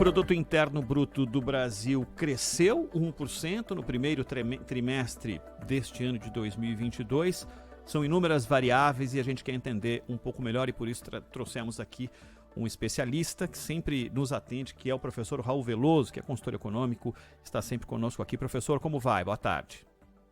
Produto Interno Bruto do Brasil cresceu 1% no primeiro trimestre deste ano de 2022. São inúmeras variáveis e a gente quer entender um pouco melhor e por isso trouxemos aqui um especialista que sempre nos atende, que é o professor Raul Veloso, que é consultor econômico, está sempre conosco aqui. Professor, como vai? Boa tarde.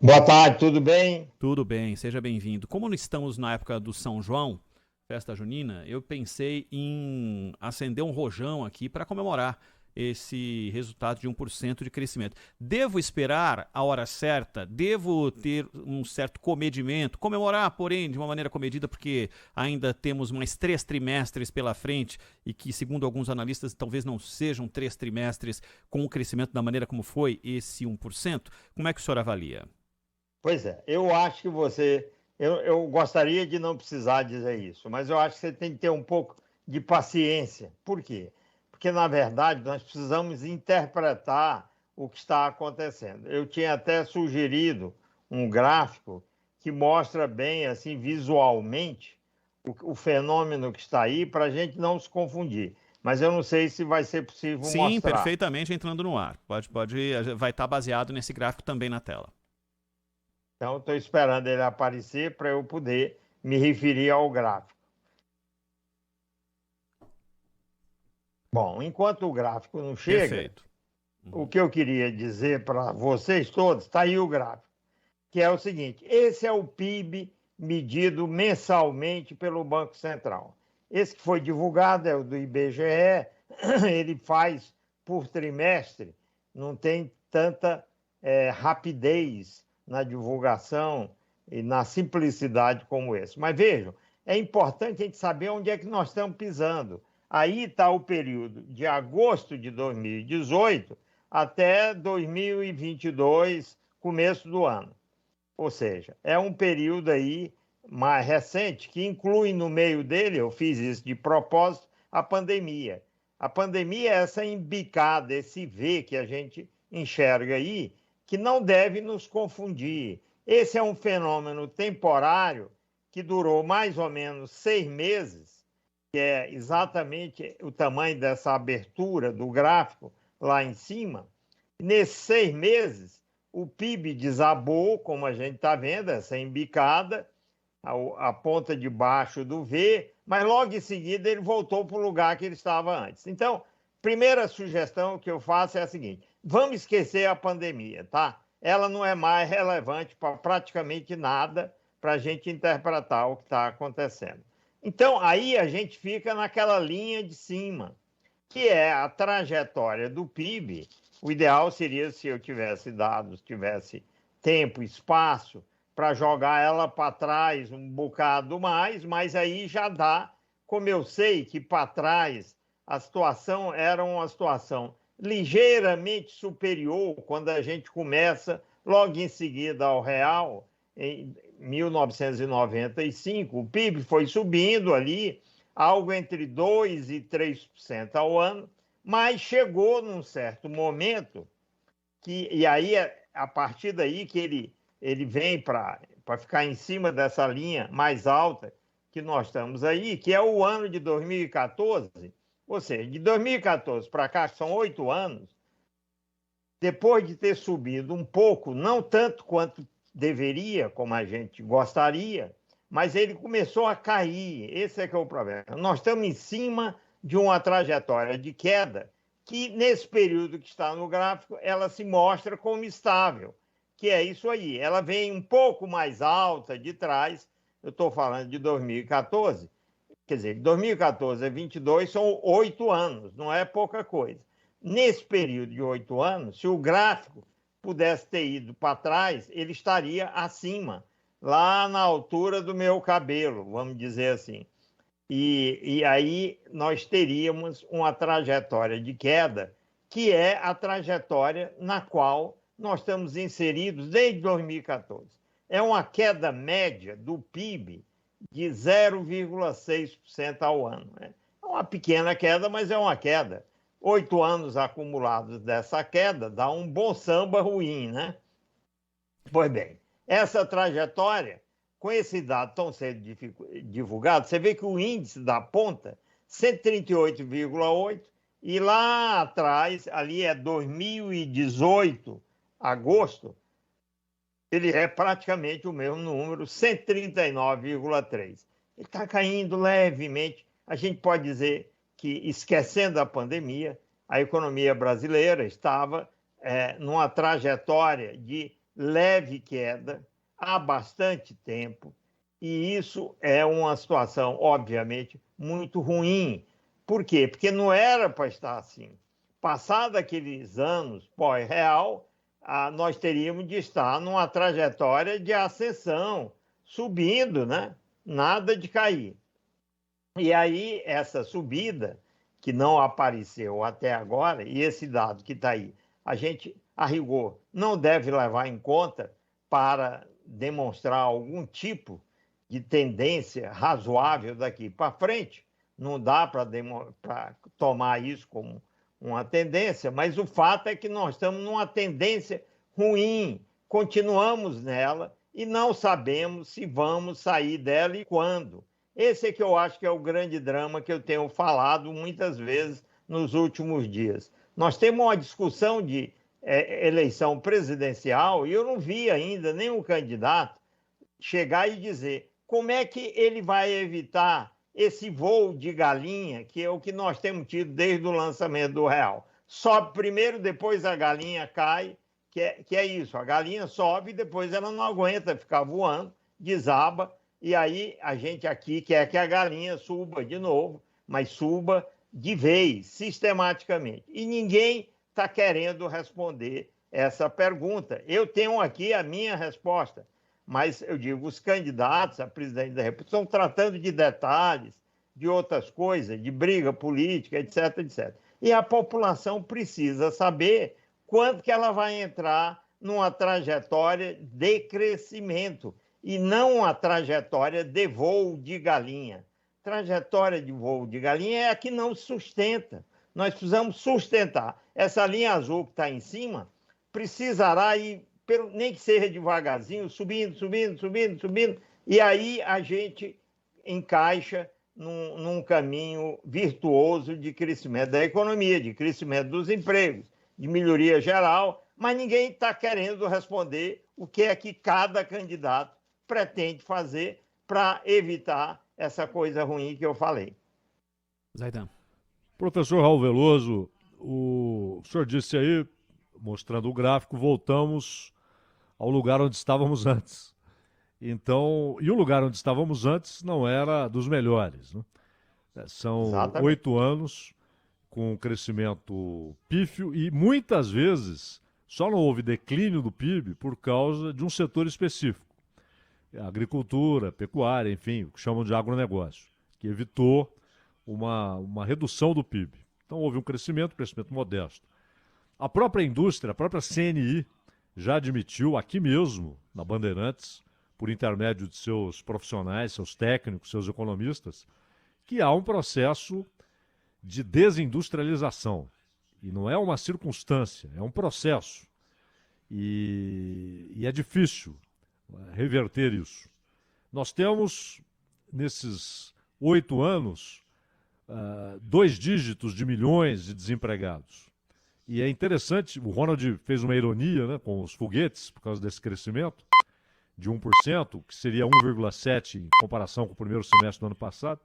Boa tarde, tudo bem? Tudo bem, seja bem-vindo. Como não estamos na época do São João, festa junina, eu pensei em acender um rojão aqui para comemorar esse resultado de 1% de crescimento. Devo esperar a hora certa? Devo ter um certo comedimento? Comemorar, porém, de uma maneira comedida, porque ainda temos mais 3 trimestres pela frente e que, segundo alguns analistas, talvez não sejam 3 trimestres com o crescimento da maneira como foi esse 1%. Como é que o senhor avalia? Pois é, eu acho que você... Eu gostaria de não precisar dizer isso, mas eu acho que você tem que ter um pouco de paciência. Por quê? Porque, na verdade, nós precisamos interpretar o que está acontecendo. Eu tinha até sugerido um gráfico que mostra bem, assim, visualmente, o fenômeno que está aí, para a gente não se confundir. Mas eu não sei se vai ser possível mostrar. Sim, perfeitamente entrando no ar. Vai estar baseado nesse gráfico também na tela. Então, estou esperando ele aparecer para eu poder me referir ao gráfico. Bom, enquanto o gráfico não chega, Perfeito. O que eu queria dizer para vocês todos, está aí o gráfico, que é o seguinte: esse é o PIB medido mensalmente pelo Banco Central. Esse que foi divulgado é o do IBGE, ele faz por trimestre, não tem tanta rapidez na divulgação e na simplicidade como esse. Mas vejam, é importante a gente saber onde é que nós estamos pisando. Aí está o período de agosto de 2018 até 2022, começo do ano. Ou seja, é um período aí mais recente que inclui no meio dele, eu fiz isso de propósito, a pandemia. A pandemia é essa embicada, esse V que a gente enxerga aí, que não deve nos confundir. Esse é um fenômeno temporário que durou mais ou menos 6 meses, que é exatamente o tamanho dessa abertura do gráfico lá em cima. Nesses 6 meses, o PIB desabou, como a gente está vendo, essa embicada, a ponta de baixo do V, mas logo em seguida ele voltou para o lugar que ele estava antes. Então, primeira sugestão que eu faço é a seguinte: vamos esquecer a pandemia, tá? Ela não é mais relevante para praticamente nada para a gente interpretar o que está acontecendo. Então, aí a gente fica naquela linha de cima, que é a trajetória do PIB. O ideal seria se eu tivesse dados, tivesse tempo, espaço, para jogar ela para trás um bocado mais, mas aí já dá, como eu sei que para trás a situação era uma situação ligeiramente superior quando a gente começa logo em seguida ao real, em 1995, o PIB foi subindo ali, algo entre 2% e 3% ao ano, mas chegou num certo momento e aí a partir daí que ele vem para ficar em cima dessa linha mais alta que nós estamos aí, que é o ano de 2014, ou seja, de 2014 para cá, que são 8 anos, depois de ter subido um pouco, não tanto quanto deveria, como a gente gostaria, mas ele começou a cair. Esse é que é o problema. Nós estamos em cima de uma trajetória de queda que, nesse período que está no gráfico, ela se mostra como estável, que é isso aí. Ela vem um pouco mais alta de trás, eu estou falando de 2014, quer dizer, de 2014 a 2022 são 8 anos, não é pouca coisa. Nesse período de 8 anos, se o gráfico pudesse ter ido para trás, ele estaria acima, lá na altura do meu cabelo, vamos dizer assim. E aí nós teríamos uma trajetória de queda, que é a trajetória na qual nós estamos inseridos desde 2014. É uma queda média do PIB de 0,6% ao ano. É uma pequena queda, mas é uma queda. 8 anos acumulados dessa queda dá um bom samba ruim, né? Pois bem, essa trajetória, com esse dado tão cedo divulgado, você vê que o índice da ponta, 138,8, E lá atrás, ali é 2018, agosto, ele é praticamente o mesmo número, 139,3. Ele está caindo levemente. A gente pode dizer que, esquecendo a pandemia, a economia brasileira estava numa trajetória de leve queda há bastante tempo, e isso é uma situação, obviamente, muito ruim. Por quê? Porque não era para estar assim. Passados aqueles anos pós-real, nós teríamos de estar numa trajetória de ascensão, subindo, né? Nada de cair. E aí, essa subida, que não apareceu até agora, e esse dado que está aí, a gente, a rigor, não deve levar em conta para demonstrar algum tipo de tendência razoável daqui para frente. Não dá para tomar isso como uma tendência, mas o fato é que nós estamos numa tendência ruim, continuamos nela e não sabemos se vamos sair dela e quando. Esse é que eu acho que é o grande drama que eu tenho falado muitas vezes nos últimos dias. Nós temos uma discussão de eleição presidencial e eu não vi ainda nenhum candidato chegar e dizer como é que ele vai evitar esse voo de galinha, que é o que nós temos tido desde o lançamento do real. Sobe primeiro, depois a galinha cai, que é isso, a galinha sobe e depois ela não aguenta ficar voando, desaba, e aí a gente aqui quer que a galinha suba de novo, mas suba de vez, sistematicamente. E ninguém está querendo responder essa pergunta. Eu tenho aqui a minha resposta, mas eu digo, os candidatos a presidente da República estão tratando de detalhes, de outras coisas, de briga política, etc, etc. E a população precisa saber quando que ela vai entrar numa trajetória de crescimento e não uma trajetória de voo de galinha. Trajetória de voo de galinha é a que não sustenta. Nós precisamos sustentar. Essa linha azul que está em cima precisará ir, nem que seja devagarzinho, subindo, subindo, subindo, subindo, e aí a gente encaixa num caminho virtuoso de crescimento da economia, de crescimento dos empregos, de melhoria geral, mas ninguém está querendo responder o que é que cada candidato pretende fazer para evitar essa coisa ruim que eu falei. Zaidan. Professor Raul Veloso, o senhor disse aí, mostrando o gráfico, voltamos ao lugar onde estávamos antes. Então, e o lugar onde estávamos antes não era dos melhores, né? São Exatamente. 8 anos com crescimento pífio e muitas vezes só não houve declínio do PIB por causa de um setor específico. Agricultura, pecuária, enfim, o que chamam de agronegócio, que evitou uma redução do PIB. Então houve um crescimento modesto. A própria indústria, a própria CNI, já admitiu aqui mesmo, na Bandeirantes, por intermédio de seus profissionais, seus técnicos, seus economistas, que há um processo de desindustrialização. E não é uma circunstância, é um processo. E é difícil reverter isso. Nós temos, nesses 8 anos, 2 dígitos de milhões de desempregados. E é interessante, o Ronald fez uma ironia, né, com os foguetes, por causa desse crescimento de 1%, que seria 1,7% em comparação com o primeiro semestre do ano passado.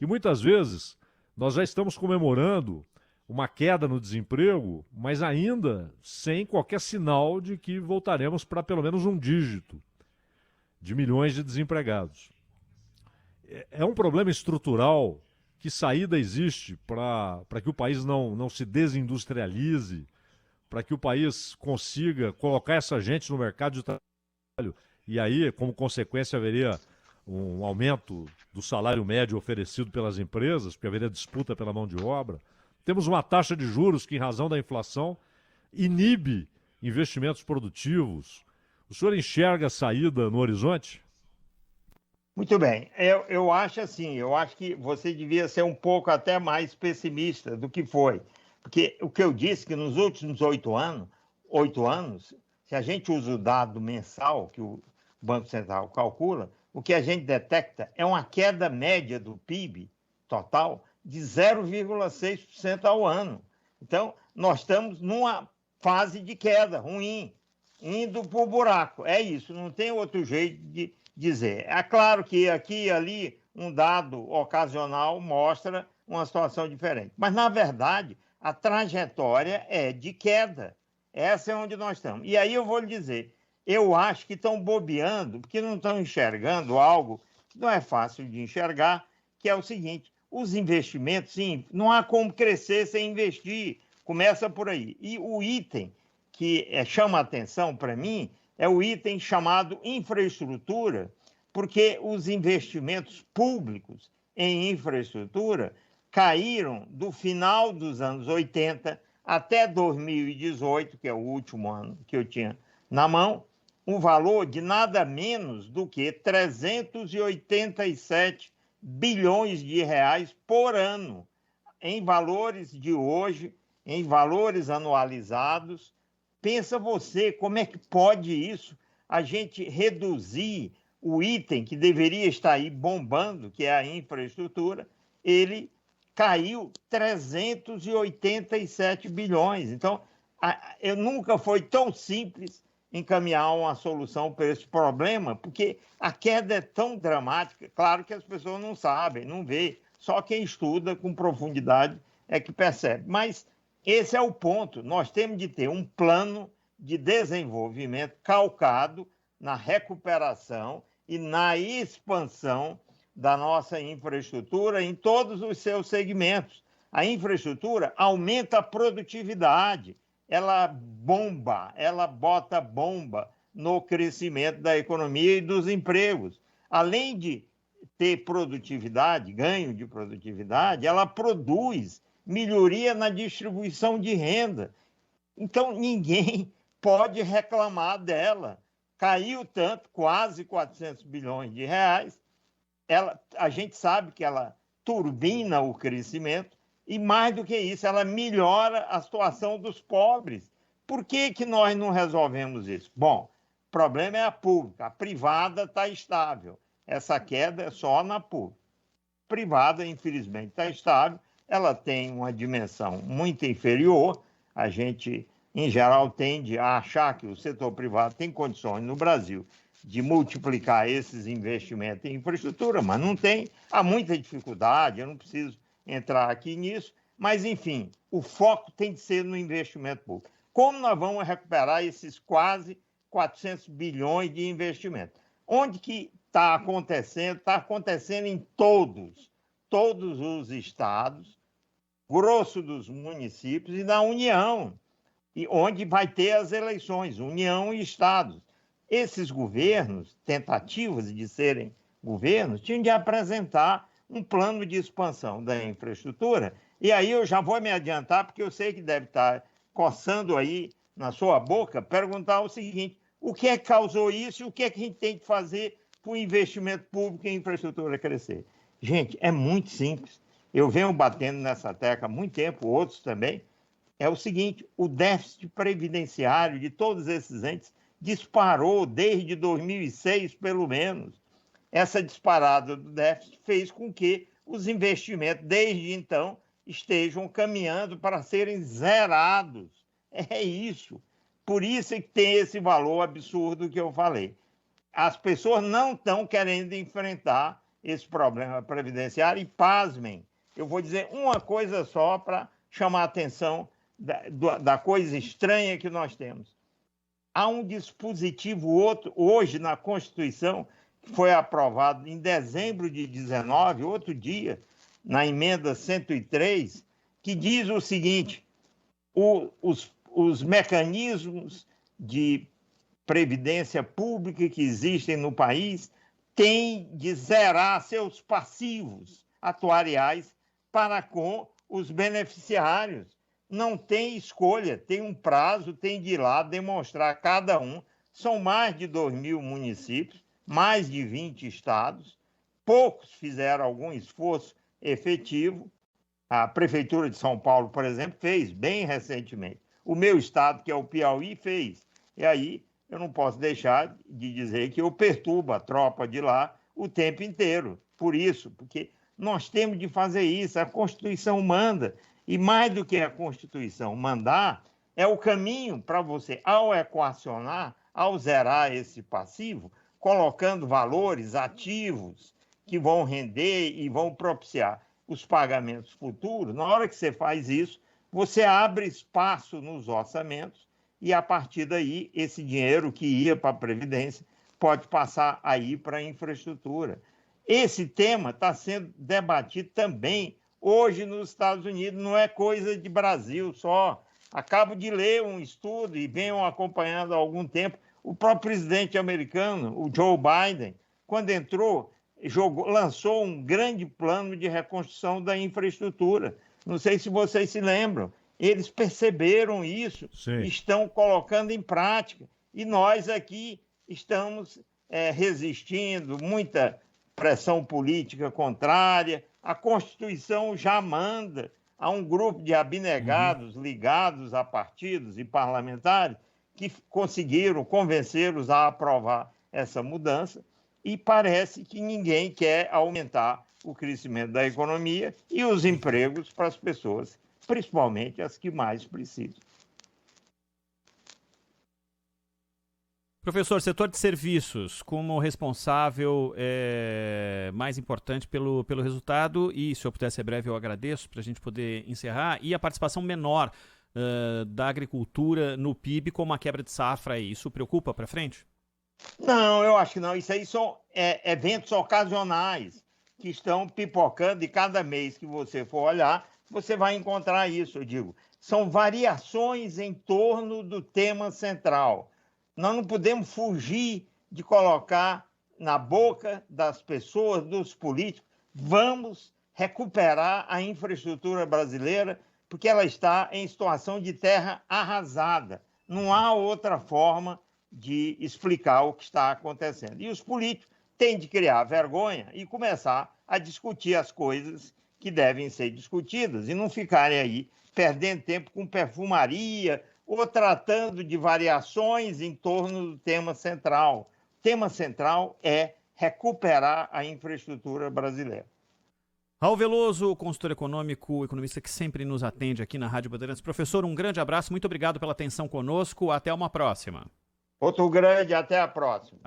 E muitas vezes nós já estamos comemorando uma queda no desemprego, mas ainda sem qualquer sinal de que voltaremos para pelo menos um dígito de milhões de desempregados. É um problema estrutural. Que saída existe para que o país não se desindustrialize, para que o país consiga colocar essa gente no mercado de trabalho e aí, como consequência, haveria um aumento do salário médio oferecido pelas empresas, porque haveria disputa pela mão de obra. Temos uma taxa de juros que, em razão da inflação, inibe investimentos produtivos. O senhor enxerga a saída no horizonte? Muito bem, eu acho assim, eu acho que você devia ser um pouco até mais pessimista do que foi, porque o que eu disse que nos últimos 8 anos, se a gente usa o dado mensal que o Banco Central calcula, o que a gente detecta é uma queda média do PIB total de 0,6% ao ano. Então, nós estamos numa fase de queda ruim, indo para o buraco. É isso, não tem outro jeito de dizer. É claro que aqui e ali um dado ocasional mostra uma situação diferente. Mas, na verdade, a trajetória é de queda. Essa é onde nós estamos. E aí eu vou lhe dizer, eu acho que estão bobeando, porque não estão enxergando algo que não é fácil de enxergar, que é o seguinte, os investimentos, sim, não há como crescer sem investir. Começa por aí. E o item que chama a atenção para mim é o item chamado infraestrutura, porque os investimentos públicos em infraestrutura caíram do final dos anos 80 até 2018, que é o último ano que eu tinha na mão, um valor de nada menos do que 387 bilhões de reais por ano, em valores de hoje, em valores anualizados. Pensa você, como é que pode isso? A gente reduzir o item que deveria estar aí bombando, que é a infraestrutura, ele caiu 387 bilhões. Então, nunca foi tão simples encaminhar uma solução para esse problema, porque a queda é tão dramática. Claro que as pessoas não sabem, não vê, só quem estuda com profundidade é que percebe. Mas esse é o ponto. Nós temos de ter um plano de desenvolvimento calcado na recuperação e na expansão da nossa infraestrutura em todos os seus segmentos. A infraestrutura aumenta a produtividade, ela bomba, ela bota bomba no crescimento da economia e dos empregos. Além de ter produtividade, ganho de produtividade, ela produz melhoria na distribuição de renda. Então, ninguém pode reclamar dela. Caiu tanto, quase 400 bilhões de reais. A gente sabe que ela turbina o crescimento e, mais do que isso, ela melhora a situação dos pobres. Por que nós não resolvemos isso? Bom, o problema é a pública. A privada está estável. Essa queda é só na pública. A privada, infelizmente, está estável. Ela tem uma dimensão muito inferior. A gente, em geral, tende a achar que o setor privado tem condições no Brasil de multiplicar esses investimentos em infraestrutura, mas não tem. Há muita dificuldade, eu não preciso entrar aqui nisso, mas, enfim, o foco tem de ser no investimento público. Como nós vamos recuperar esses quase 400 bilhões de investimento? Onde que está acontecendo? Está acontecendo em todos os estados, grosso dos municípios e da União, e onde vai ter as eleições, União e estados. Esses governos, tentativas de serem governos, tinham de apresentar um plano de expansão da infraestrutura. E aí eu já vou me adiantar, porque eu sei que deve estar coçando aí na sua boca, perguntar o seguinte, o que é que causou isso e o que é que a gente tem que fazer para o investimento público em infraestrutura crescer? Gente, é muito simples. Eu venho batendo nessa tecla há muito tempo, outros também. É o seguinte, o déficit previdenciário de todos esses entes disparou desde 2006, pelo menos. Essa disparada do déficit fez com que os investimentos, desde então, estejam caminhando para serem zerados. É isso. Por isso é que tem esse valor absurdo que eu falei. As pessoas não estão querendo enfrentar esse problema previdenciário e, pasmem, eu vou dizer uma coisa só para chamar a atenção da coisa estranha que nós temos. Há um dispositivo outro, hoje na Constituição, que foi aprovado em dezembro de 19, outro dia, na emenda 103, que diz o seguinte, os mecanismos de previdência pública que existem no país têm de zerar seus passivos atuariais para com os beneficiários. Não tem escolha, tem um prazo, tem de ir lá demonstrar cada um. São mais de 2.000 municípios, mais de 20 estados. Poucos fizeram algum esforço efetivo. A Prefeitura de São Paulo, por exemplo, fez bem recentemente. O meu estado, que é o Piauí, fez. E aí eu não posso deixar de dizer que eu perturbo a tropa de lá o tempo inteiro. Por isso, porque Nós temos de fazer isso, a Constituição manda. E mais do que a Constituição mandar, é o caminho para você, ao equacionar, ao zerar esse passivo, colocando valores ativos que vão render e vão propiciar os pagamentos futuros. Na hora que você faz isso, você abre espaço nos orçamentos e, a partir daí, esse dinheiro que ia para a Previdência pode passar aí para a infraestrutura. Esse tema está sendo debatido também hoje nos Estados Unidos, não é coisa de Brasil só. Acabo de ler um estudo e venho acompanhando há algum tempo. O próprio presidente americano, o Joe Biden, quando entrou, lançou um grande plano de reconstrução da infraestrutura. Não sei se vocês se lembram. Eles perceberam isso, Sim. Estão colocando em prática. E nós aqui estamos resistindo, muita pressão política contrária. A Constituição já manda a um grupo de abnegados ligados a partidos e parlamentares que conseguiram convencê-los a aprovar essa mudança, e parece que ninguém quer aumentar o crescimento da economia e os empregos para as pessoas, principalmente as que mais precisam. Professor, setor de serviços, como responsável mais importante pelo resultado, e se eu puder ser breve eu agradeço para a gente poder encerrar, e a participação menor da agricultura no PIB com uma quebra de safra aí, isso preocupa para frente? Não, eu acho que não, isso aí são eventos ocasionais que estão pipocando e cada mês que você for olhar, você vai encontrar isso, eu digo. São variações em torno do tema central. Nós não podemos fugir de colocar na boca das pessoas, dos políticos, vamos recuperar a infraestrutura brasileira, porque ela está em situação de terra arrasada. Não há outra forma de explicar o que está acontecendo. E os políticos têm de criar vergonha e começar a discutir as coisas que devem ser discutidas e não ficarem aí perdendo tempo com perfumaria, ou tratando de variações em torno do tema central. O tema central é recuperar a infraestrutura brasileira. Raul Veloso, consultor econômico, economista que sempre nos atende aqui na Rádio Bandeirantes. Professor, um grande abraço, muito obrigado pela atenção conosco, até uma próxima. Outro grande, até a próxima.